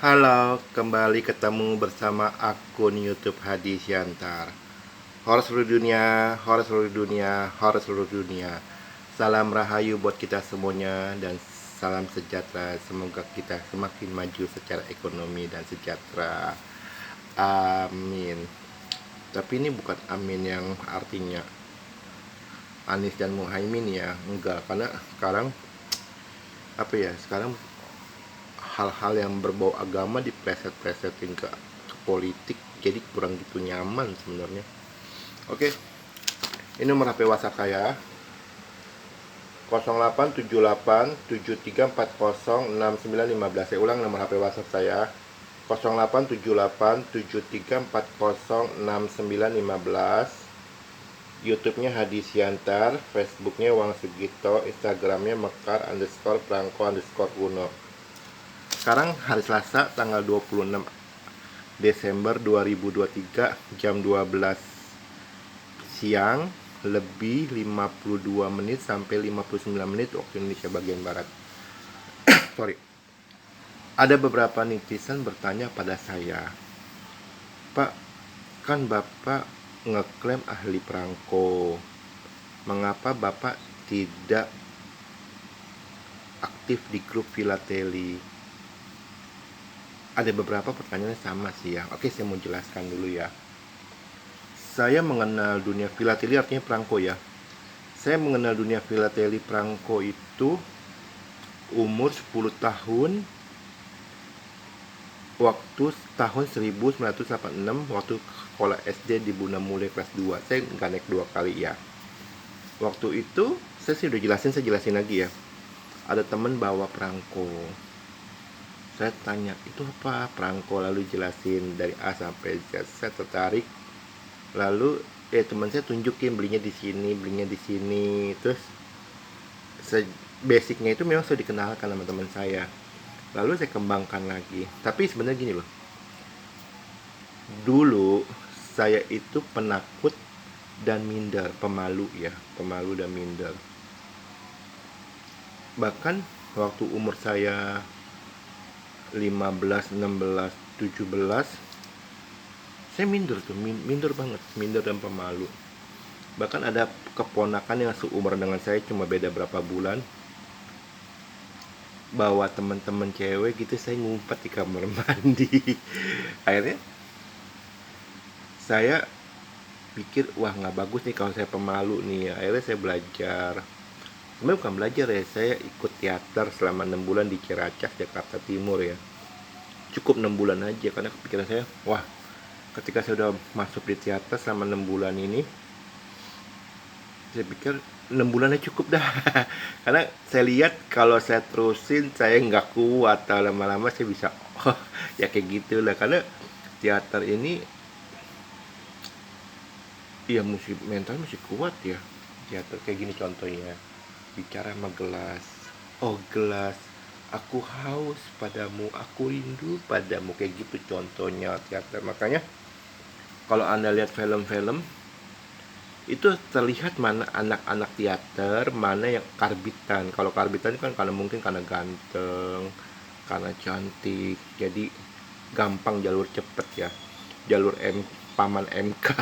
Halo, kembali ketemu bersama akun YouTube Hadi Siantar. Horor seluruh dunia, horor seluruh dunia, horor seluruh dunia. Salam rahayu buat kita semuanya dan salam sejahtera. Semoga kita semakin maju secara ekonomi dan sejahtera. Amin. Tapi ini bukan amin yang artinya Anies dan Muhaimin ya, enggak. Karena sekarang sekarang hal-hal yang berbau agama dipreset-presetin ke politik, jadi kurang gitu nyaman sebenarnya. Oke, ini nomor HP WhatsApp saya 087873406915. Saya ulang nomor HP WhatsApp saya 087873406915. YouTube-nya Hadi Siantar, Facebook-nya Wang Sugito, Instagram-nya Mekar_Prangko_Uno. Sekarang hari Selasa tanggal 26 Desember 2023 jam 12 siang lebih 52 menit sampai 59 menit waktu Indonesia bagian barat. Sorry. Ada beberapa netizen bertanya pada saya, "Pak, kan Bapak ngeklaim ahli perangko. Mengapa Bapak tidak aktif di grup filateli?" Ada beberapa pertanyaan sama sih ya. Oke, saya mau jelaskan dulu ya. Saya mengenal dunia filateli, artinya perangko ya. Saya mengenal dunia filateli perangko itu umur 10 tahun, waktu tahun 1986, waktu sekolah SD di Bunda Mulai kelas 2. Saya nggak naik 2 kali ya. Waktu itu saya sih udah jelasin, saya jelasin lagi ya. Ada temen bawa perangko. Saya tanya, "Itu apa perangko?" Lalu jelasin dari A sampai Z. Saya tertarik. Lalu teman saya tunjukin belinya di sini, belinya di sini. Terus basicnya itu memang sudah dikenalkan sama teman saya. Lalu saya kembangkan lagi. Tapi sebenarnya gini loh. Dulu saya itu penakut dan minder, pemalu ya, pemalu dan minder. Bahkan waktu umur saya 15, 16, 17, saya minder tuh, minder banget, minder dan pemalu. Bahkan ada keponakan yang seumur dengan saya, cuma beda berapa bulan, bawa teman-teman cewek gitu, saya ngumpet di kamar mandi. Akhirnya saya pikir, wah nggak bagus nih kalau saya pemalu nih. Akhirnya saya belajar. Sebenarnya bukan belajar ya, saya ikut teater selama 6 bulan di Ciracas, Jakarta Timur ya. Cukup 6 bulan aja, karena kepikiran saya, wah ketika saya udah masuk di teater selama 6 bulan ini, saya pikir 6 bulannya cukup dah. Karena saya lihat kalau saya terusin saya nggak kuat, lama-lama saya bisa oh ya kayak gitu lah. Karena teater ini ya mesti mental mesti kuat ya. Teater kayak gini contohnya, bicara sama gelas, oh gelas, aku haus padamu, aku rindu padamu, kayak gitu contohnya teater. Makanya kalau Anda lihat film-film itu terlihat mana anak-anak teater, mana yang karbitan. Kalau karbitan kan karena mungkin karena ganteng, karena cantik, jadi gampang jalur cepet ya, jalur paman MK.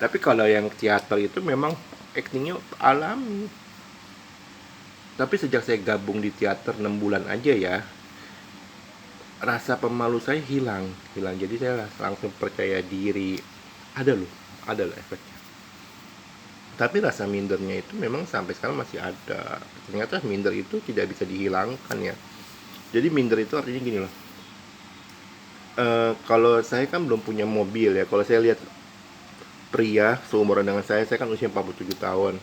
Tapi kalau yang teater itu memang aktingnya alami. Tapi sejak saya gabung di teater 6 bulan aja ya, rasa pemalu saya hilang. Jadi saya langsung percaya diri. Ada loh efeknya. Tapi rasa mindernya itu memang sampai sekarang masih ada. Ternyata minder itu tidak bisa dihilangkan ya. Jadi minder itu artinya gini loh. Kalau saya kan belum punya mobil ya. Kalau saya lihat pria seumuran dengan saya kan usia 47 tahun,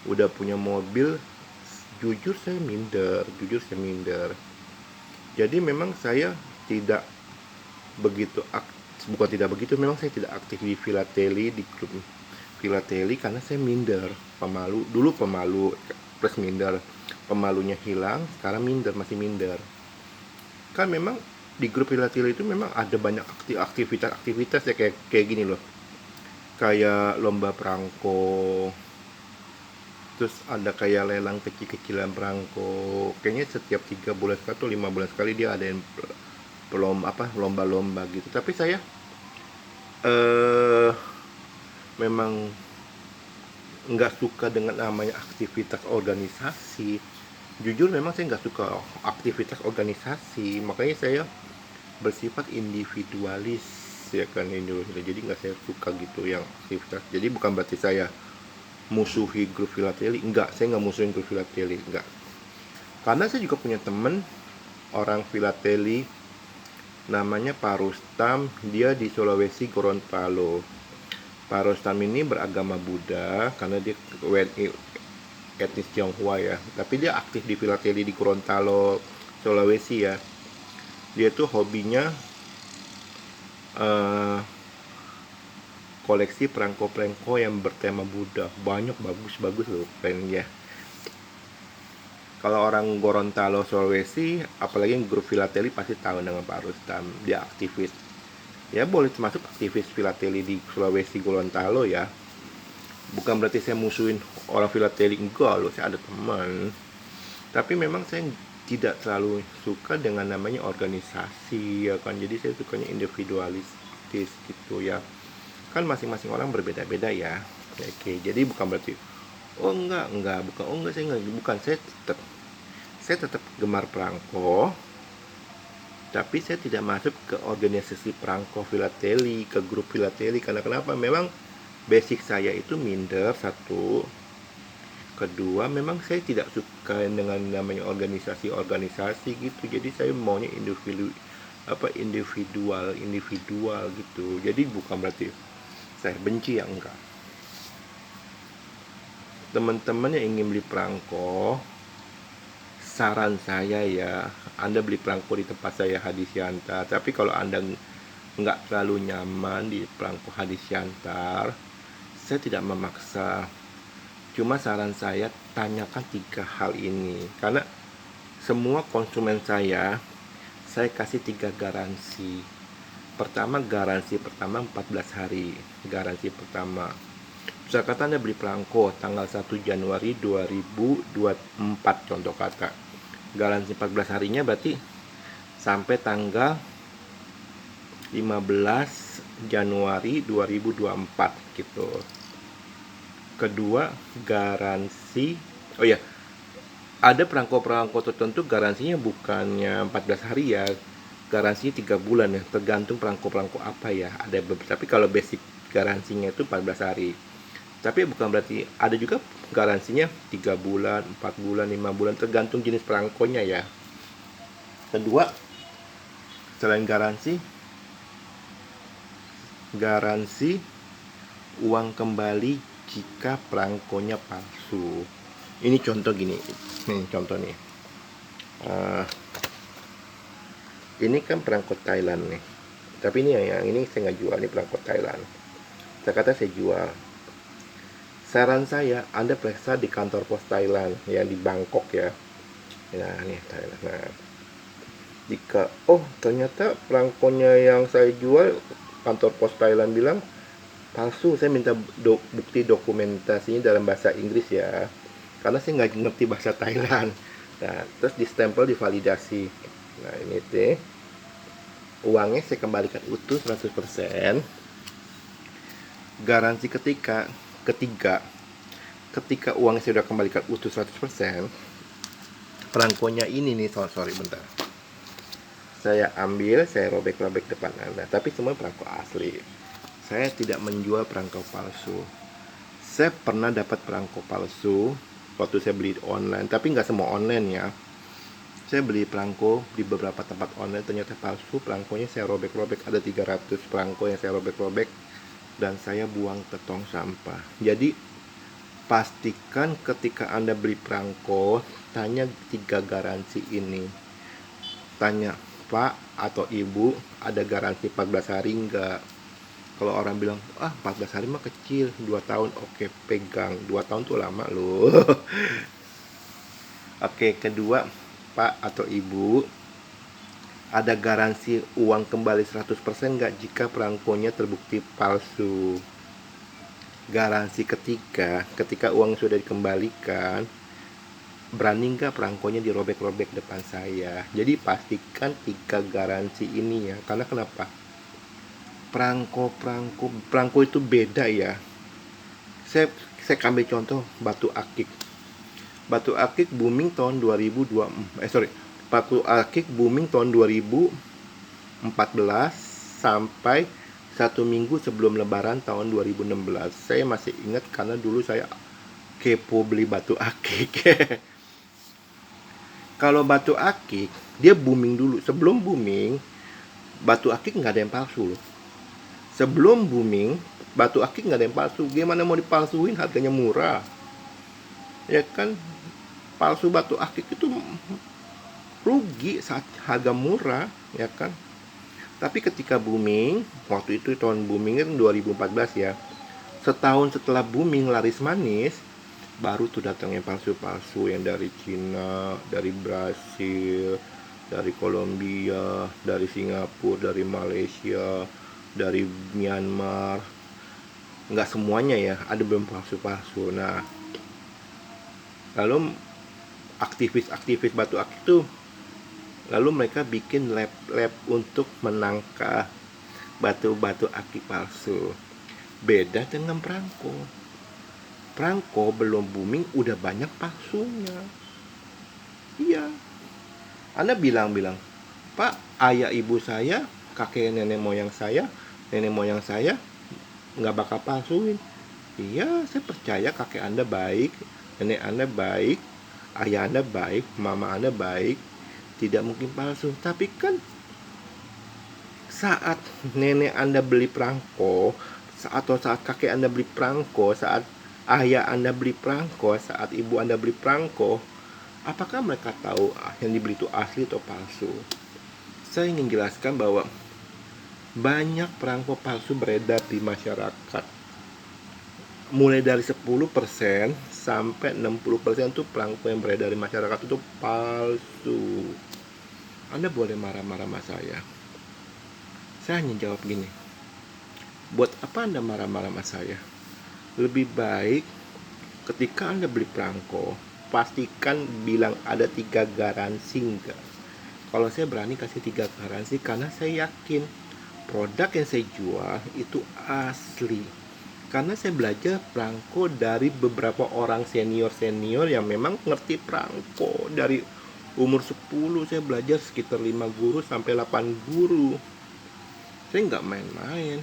udah punya mobil, jujur saya minder. Jadi memang saya tidak begitu bukan tidak begitu, memang saya tidak aktif di filateli, di grup filateli, karena saya minder, pemalu. Dulu pemalu plus minder, pemalunya hilang, sekarang minder, masih minder. Kan memang di grup filateli itu memang ada banyak aktivitas ya, kayak gini loh, kayak lomba perangko, Terus ada kayak lelang kecil-kecilan perangko, kayaknya setiap 3 bulan sekali atau 5 bulan sekali dia ada yang lomba-lomba gitu. Tapi saya eh memang nggak suka dengan namanya aktivitas organisasi. Jujur memang saya nggak suka aktivitas organisasi, makanya saya bersifat individualis ya kan, individualis. Jadi nggak saya suka gitu yang aktivitas. Jadi bukan berarti saya musuhi grup filateli, enggak, saya nggak musuhin grup filateli, enggak. Karena saya juga punya temen orang filateli namanya Pak Rustam, dia di Sulawesi Gorontalo. Pak Rustam ini beragama Buddha karena dia WNI etnis Tionghoa ya, tapi dia aktif di filateli di Gorontalo, Sulawesi ya. Dia tuh hobinya eh, koleksi perangko-perangko yang bertema Buddha, banyak, bagus-bagus loh pennya. Kalau orang Gorontalo Sulawesi, apalagi grup filateli pasti tahu dengan Pak Rustam, dia aktivis. Ya boleh termasuk aktivis filateli di Sulawesi Gorontalo ya. Bukan berarti saya musuhin orang filateli, enggak loh, saya ada teman. Tapi memang saya tidak terlalu suka dengan namanya organisasi ya kan. Jadi saya sukanya individualistis gitu ya. Kan masing-masing orang berbeda-beda ya. Oke, jadi bukan berarti oh enggak, bukan, oh enggak, saya enggak, bukan, saya tetap gemar perangko, tapi saya tidak masuk ke organisasi perangko filateli, ke grup filateli. Karena kenapa? Memang basic saya itu minder, satu. Kedua, memang saya tidak suka dengan namanya organisasi-organisasi gitu. Jadi saya maunya individual gitu. Jadi bukan berarti saya benci ya, enggak. Teman-teman yang ingin beli perangko, saran saya ya, Anda beli perangko di tempat saya Hadisyantar. Tapi kalau Anda nggak terlalu nyaman di perangko Hadisyantar, saya tidak memaksa. Cuma saran saya, tanyakan 3 hal ini. Karena semua konsumen saya kasih 3 garansi. Pertama, garansi pertama 14 hari. Garansi pertama. Misalkan kata Anda beli perangko tanggal 1 Januari 2024, contoh kata. Garansi 14 harinya berarti sampai tanggal 15 Januari 2024 gitu. Kedua, garansi, oh ya, ada perangko-perangko tertentu garansinya bukannya 14 hari ya, garansinya 3 bulan ya, tergantung perangko-perangko apa ya. Ada beberapa, tapi kalau basic garansinya itu 14 hari. Tapi bukan berarti, ada juga garansinya 3 bulan, 4 bulan, 5 bulan, tergantung jenis perangkonya ya. Kedua, selain garansi uang kembali jika perangkonya palsu. Ini contoh gini, contoh nih. Ini kan perangko Thailand nih. Tapi ini yang ini saya nggak jual, ini perangko Thailand. Saya kata saya jual. Saran saya, Anda periksa di kantor pos Thailand yang di Bangkok ya. Nah, nih Thailand. Nah, jika ternyata perangkonya yang saya jual, kantor pos Thailand bilang palsu, saya minta bukti dokumentasinya dalam bahasa Inggris ya. Karena saya nggak ngerti bahasa Thailand. Nah, terus di stempel, divalidasi. Nah, ini deh. Uangnya saya kembalikan utuh 100%. Garansi ketiga, ketika uangnya saya sudah kembalikan utuh 100%, perangkonya ini nih, sorry bentar, saya ambil, saya robek-robek depan Anda, tapi semua perangko asli. Saya tidak menjual perangko palsu. Saya pernah dapat perangko palsu waktu saya beli online, tapi nggak semua online ya. Saya beli perangko di beberapa tempat online, ternyata palsu. Perangkonya saya robek-robek, ada 300 perangko yang saya robek-robek dan saya buang ke tong sampah. Jadi pastikan ketika Anda beli perangko, tanya 3 garansi ini. Tanya, Pak atau Ibu, ada garansi 14 hari enggak? Kalau orang bilang, 14 hari mah kecil, 2 tahun, oke, pegang. 2 tahun tuh lama loh. Oke, kedua, Pak atau Ibu, ada garansi uang kembali 100% enggak jika perangkonya terbukti palsu? Garansi ketika uang sudah dikembalikan, berani nggak perangkonya dirobek-robek depan saya. Jadi pastikan 3 garansi ini ya. Karena kenapa? Perangko itu beda ya. Saya saya ambil contoh batu akik. Batu akik booming tahun 2024. Batu akik booming tahun 2014 sampai 1 minggu sebelum lebaran tahun 2016. Saya masih ingat karena dulu saya kepo beli batu akik. Kalau batu akik, dia booming dulu. Sebelum booming, batu akik nggak ada yang palsu loh. Sebelum booming, batu akik nggak ada yang palsu. Gimana mau dipalsuin, harganya murah. Ya kan, palsu batu akik itu rugi saat harga murah, ya kan. Tapi ketika booming, waktu itu tahun booming kan 2014 ya. Setahun setelah booming laris manis, baru tuh datang yang palsu-palsu yang dari Cina, dari Brasil, dari Kolombia, dari Singapura, dari Malaysia, dari Myanmar. Nggak semuanya ya, ada beberapa palsu-palsu. Nah, lalu aktivis-aktivis batu akik itu, lalu mereka bikin lab-lab untuk menangkap batu-batu akik palsu. Beda dengan perangko. Perangko belum booming udah banyak palsunya. Iya. Anda bilang, Pak, ayah ibu saya, kakek nenek moyang saya nggak bakal palsuin. Iya, saya percaya kakek Anda baik, nenek Anda baik, ayah Anda baik, mama Anda baik, tidak mungkin palsu. Tapi kan saat nenek Anda beli perangko, atau saat kakek Anda beli perangko, saat ayah Anda beli perangko, saat ibu Anda beli perangko, apakah mereka tahu yang dibeli itu asli atau palsu? Saya ingin jelaskan bahwa banyak perangko palsu beredar di masyarakat. Mulai dari 10% sampai 60% itu perangko yang beredar di masyarakat itu palsu. Anda boleh marah-marah sama saya. Saya hanya jawab gini. Buat apa Anda marah-marah sama saya? Lebih baik ketika Anda beli perangko, pastikan bilang ada 3 garansi enggak. Kalau saya berani kasih 3 garansi karena saya yakin produk yang saya jual itu asli. Karena saya belajar perangko dari beberapa orang senior yang memang ngerti perangko. Dari umur 10 saya belajar sekitar 5 guru sampai 8 guru. Saya nggak main-main.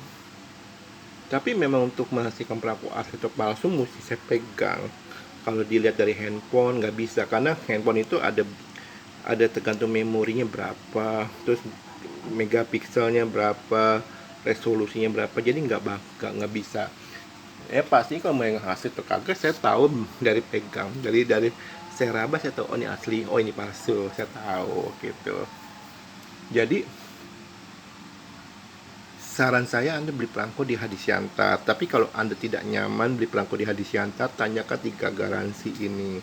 Tapi memang untuk menghasilkan perangko asli atau palsu mesti saya pegang. Kalau dilihat dari handphone nggak bisa, karena handphone itu ada tergantung memorinya berapa, terus megapikselnya berapa, resolusinya berapa, jadi nggak bisa. Pasti kalau mau yang hasil atau kagak saya tahu dari pegang, dari saya raba saya tahu, oh ini asli, oh ini palsu, saya tahu gitu. Jadi saran saya Anda beli perangko di Hadisyantar. Tapi kalau Anda tidak nyaman beli perangko di Hadisyantar, tanyakan 3 garansi ini.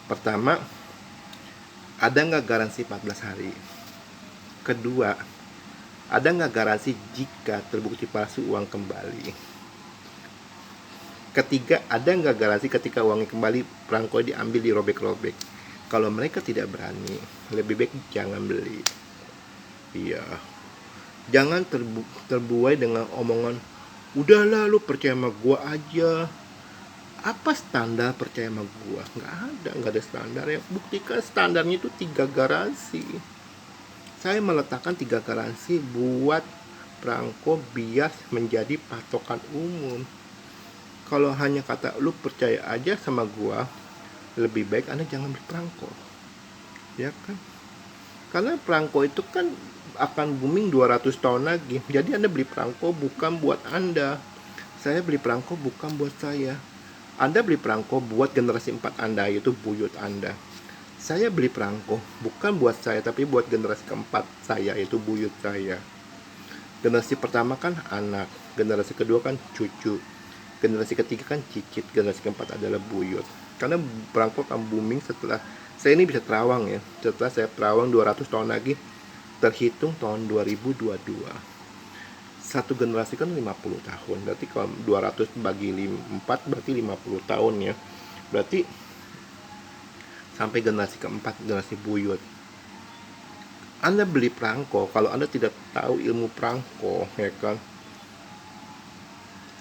Pertama, ada nggak garansi 14 hari? Kedua, ada nggak garansi jika terbukti palsu uang kembali? Ketiga, ada nggak garansi ketika uangnya kembali perangko diambil dirobek-robek? Kalau mereka tidak berani, lebih baik jangan beli. Iya. Jangan terbuai dengan omongan, udahlah lu percaya sama gua aja. Apa standar percaya sama gua? Nggak ada standar ya. Buktikan standarnya itu 3 garansi. Saya meletakkan 3 garansi buat perangko biar menjadi patokan umum. Kalau hanya kata lu percaya aja sama gua, lebih baik Anda jangan beli perangko. Ya kan? Karena perangko itu kan akan booming 200 tahun lagi. Jadi Anda beli perangko bukan buat Anda. Saya beli perangko bukan buat saya. Anda beli perangko buat generasi 4 Anda, yaitu buyut Anda. Saya beli perangko bukan buat saya, tapi buat generasi keempat saya, yaitu buyut saya. Generasi pertama kan anak, generasi kedua kan cucu, generasi ketiga kan cicit, generasi keempat adalah buyut. Karena perangko akan booming setelah saya ini bisa terawang ya. Setelah saya terawang 200 tahun lagi, terhitung tahun 2022. satu generasi kan 50 tahun. Berarti kalau 200 bagi 4 berarti 50 tahun ya. Berarti sampai generasi keempat, generasi buyut. Anda beli perangko kalau Anda tidak tahu ilmu perangko, ya kan?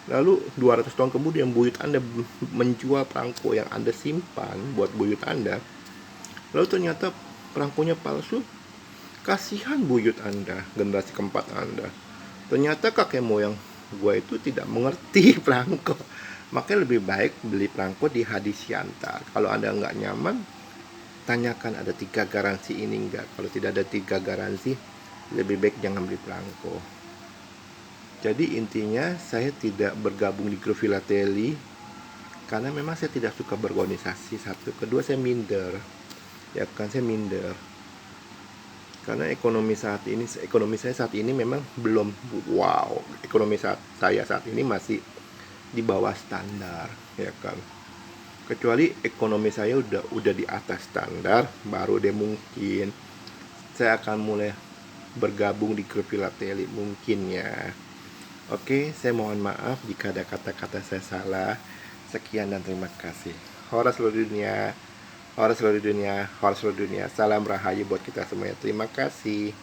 Lalu 200 tahun kemudian buyut Anda menjual perangko yang Anda simpan buat buyut Anda. Lalu ternyata perangkonya palsu. Kasihan buyut Anda, generasi keempat Anda. Ternyata kakek moyang gue itu tidak mengerti perangko. Makanya lebih baik beli perangko di Hadi Siantar. Kalau Anda nggak nyaman, tanyakan ada 3 garansi ini enggak. Kalau tidak ada 3 garansi, lebih baik jangan beli perangko. Jadi intinya saya tidak bergabung di grup filateli karena memang saya tidak suka berorganisasi. Satu, kedua saya minder. Ya kan, saya minder. Karena ekonomi saya saat ini memang belum wow. Ekonomi saya saat ini masih di bawah standar, ya kan. Kecuali ekonomi saya udah di atas standar, baru deh mungkin saya akan mulai bergabung di grup filateli mungkin ya. Oke, saya mohon maaf jika ada kata-kata saya salah. Sekian dan terima kasih. Hora seluruh dunia, hora seluruh dunia, hora seluruh dunia. Salam rahayu buat kita semuanya. Terima kasih.